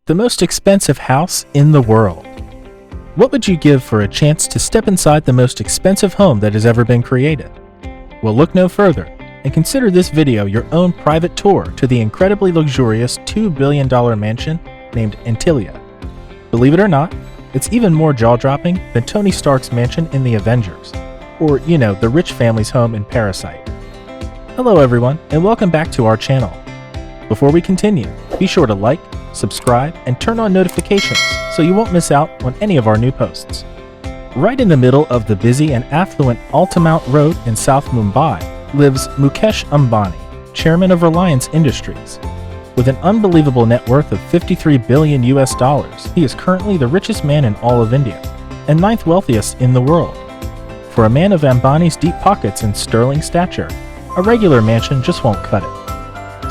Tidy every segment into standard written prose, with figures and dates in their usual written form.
The most expensive house in the world. What would you give for a chance to step inside the most expensive home that has ever been created? Well, look no further and consider this video your own private tour to the incredibly luxurious $2 billion mansion named Antilia. Believe it or not, it's even more jaw-dropping than Tony Stark's mansion in The Avengers, or, the rich family's home in Parasite. Hello everyone, and welcome back to our channel. Before we continue, be sure to like, subscribe, and turn on notifications so you won't miss out on any of our new posts. Right in the middle of the busy and affluent Altamount Road in South Mumbai lives Mukesh Ambani, chairman of Reliance Industries. With an unbelievable net worth of $53 billion, he is currently the richest man in all of India and ninth wealthiest in the world. For a man of Ambani's deep pockets and sterling stature, a regular mansion just won't cut it.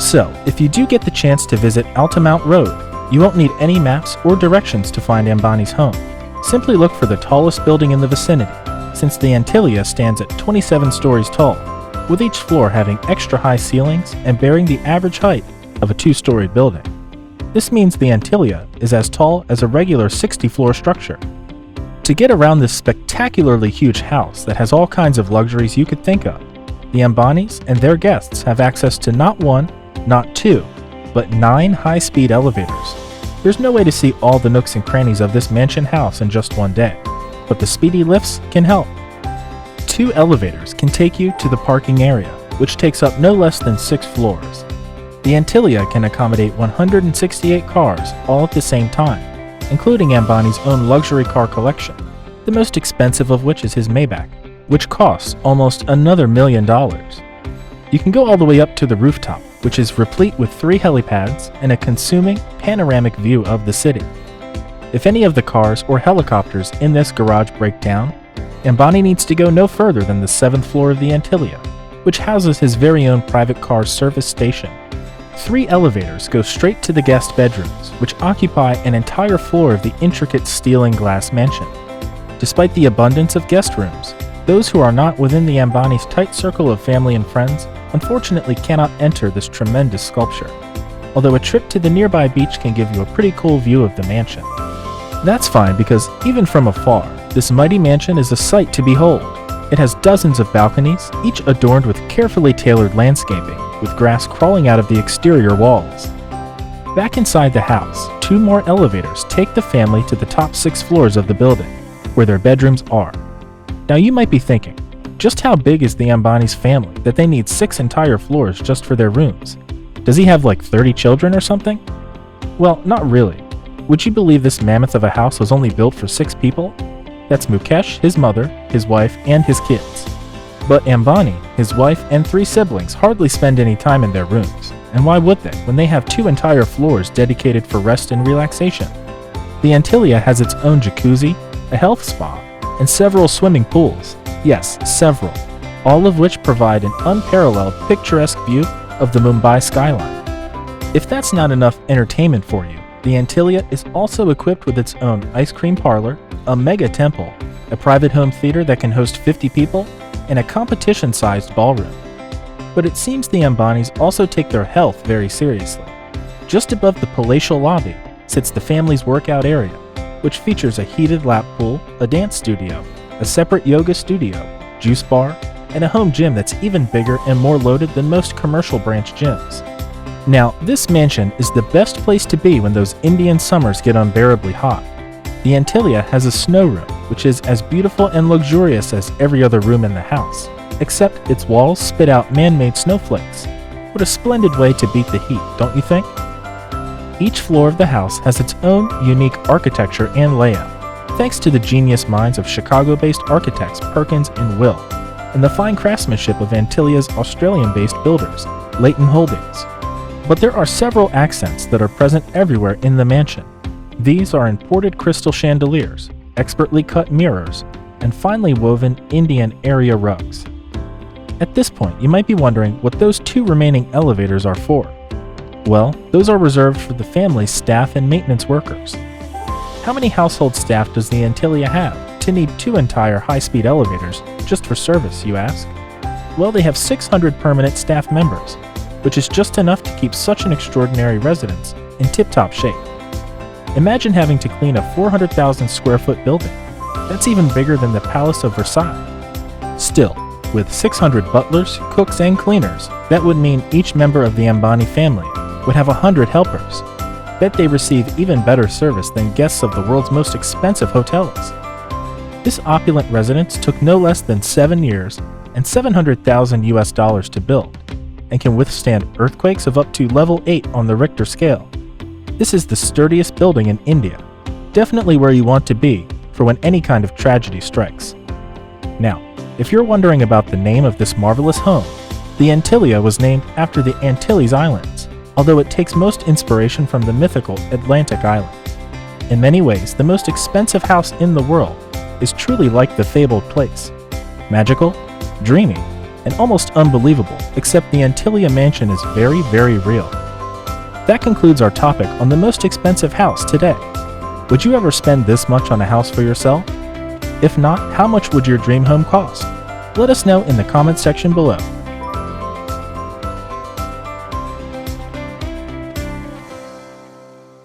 So, if you do get the chance to visit Altamount Road, you won't need any maps or directions to find Ambani's home. Simply look for the tallest building in the vicinity, since the Antilia stands at 27 stories tall, with each floor having extra high ceilings and bearing the average height of a 2-story building. This means the Antilia is as tall as a regular 60-floor structure. To get around this spectacularly huge house that has all kinds of luxuries you could think of, the Ambanis and their guests have access to not one, not two, but 9 high-speed elevators. There's no way to see all the nooks and crannies of this mansion house in just one day, but the speedy lifts can help. 2 elevators can take you to the parking area, which takes up no less than 6 floors. The Antilia can accommodate 168 cars all at the same time, including Ambani's own luxury car collection, the most expensive of which is his Maybach, which costs almost another $1 million. You can go all the way up to the rooftop, which is replete with 3 helipads and a consuming panoramic view of the city. If any of the cars or helicopters in this garage break down, Ambani needs to go no further than the 7th floor of the Antilia, which houses his very own private car service station. 3 elevators go straight to the guest bedrooms, which occupy an entire floor of the intricate steel and glass mansion. Despite the abundance of guest rooms, those who are not within the Ambani's tight circle of family and friends unfortunately cannot enter this tremendous sculpture, although a trip to the nearby beach can give you a pretty cool view of the mansion. That's fine because even from afar, this mighty mansion is a sight to behold. It has dozens of balconies, each adorned with carefully tailored landscaping, with grass crawling out of the exterior walls. Back inside the house, 2 more elevators take the family to the top 6 floors of the building, where their bedrooms are. Now you might be thinking, just how big is the Ambani's family that they need 6 entire floors just for their rooms? Does he have like 30 children or something? Well, not really. Would you believe this mammoth of a house was only built for 6 people? That's Mukesh, his mother, his wife, and his kids. But Ambani, his wife, and 3 siblings hardly spend any time in their rooms. And why would they, when they have 2 entire floors dedicated for rest and relaxation? The Antilia has its own jacuzzi, a health spa, and several swimming pools. Yes, several, all of which provide an unparalleled picturesque view of the Mumbai skyline. If that's not enough entertainment for you, the Antilia is also equipped with its own ice cream parlor, a mega temple, a private home theater that can host 50 people, and a competition-sized ballroom. But it seems the Ambanis also take their health very seriously. Just above the palatial lobby sits the family's workout area, which features a heated lap pool, a dance studio, a separate yoga studio, juice bar, and a home gym that's even bigger and more loaded than most commercial branch gyms. Now, this mansion is the best place to be when those Indian summers get unbearably hot. The Antilia has a snow room, which is as beautiful and luxurious as every other room in the house, except its walls spit out man-made snowflakes. What a splendid way to beat the heat, don't you think? Each floor of the house has its own unique architecture and layout, thanks to the genius minds of Chicago-based architects Perkins and Will, and the fine craftsmanship of Antilia's Australian-based builders, Leighton Holdings. But there are several accents that are present everywhere in the mansion. These are imported crystal chandeliers, expertly cut mirrors, and finely woven Indian area rugs. At this point, you might be wondering what those 2 remaining elevators are for. Well, those are reserved for the family's staff and maintenance workers. How many household staff does the Antilia have to need 2 entire high-speed elevators just for service, you ask? Well, they have 600 permanent staff members, which is just enough to keep such an extraordinary residence in tip-top shape. Imagine having to clean a 400,000 square foot building. That's even bigger than the Palace of Versailles. Still, with 600 butlers, cooks, and cleaners, that would mean each member of the Ambani family would have 100 helpers. Bet they receive even better service than guests of the world's most expensive hotels. This opulent residence took no less than 7 years and $700,000 to build, and can withstand earthquakes of up to level 8 on the Richter scale. This is the sturdiest building in India, definitely where you want to be for when any kind of tragedy strikes. Now, if you're wondering about the name of this marvelous home, the Antilia was named after the Antilles Islands, although it takes most inspiration from the mythical Atlantic Islands. In many ways, the most expensive house in the world is truly like the fabled place. Magical, dreamy, and almost unbelievable, except the Antilia mansion is very, very real. That concludes our topic on the most expensive house today. Would you ever spend this much on a house for yourself? If not, how much would your dream home cost? Let us know in the comments section below.